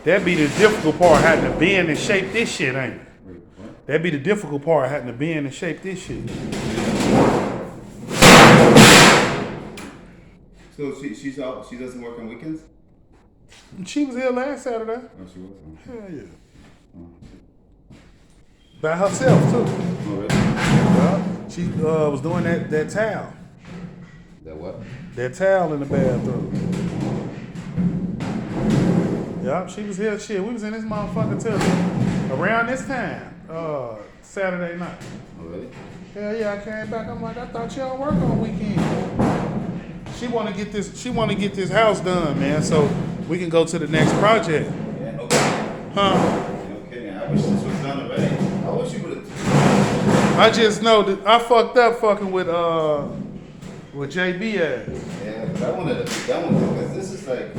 That be the difficult part, having to bend and shape this shit, ain't it? Wait, what? That be the difficult part, having to bend and shape this shit. So she's out. She doesn't work on weekends. She was here last Saturday. Oh, she was. Hell yeah. By herself too. Oh, really? Yeah. She was doing that towel. That what? That towel in the bathroom. Yeah, she was here. Shit, we was in this motherfucker till around this time, Saturday night. Oh, really? Hell yeah, I came back. I'm like, I thought y'all work on weekends. She want to get this. She want to get this house done, man. So we can go to the next project. Yeah, no kidding. Huh? No kidding. I wish this was done already. I wish you would have. I just know that I fucked up fucking with JB ass. Yeah, but I wanted to be done with it because this is like.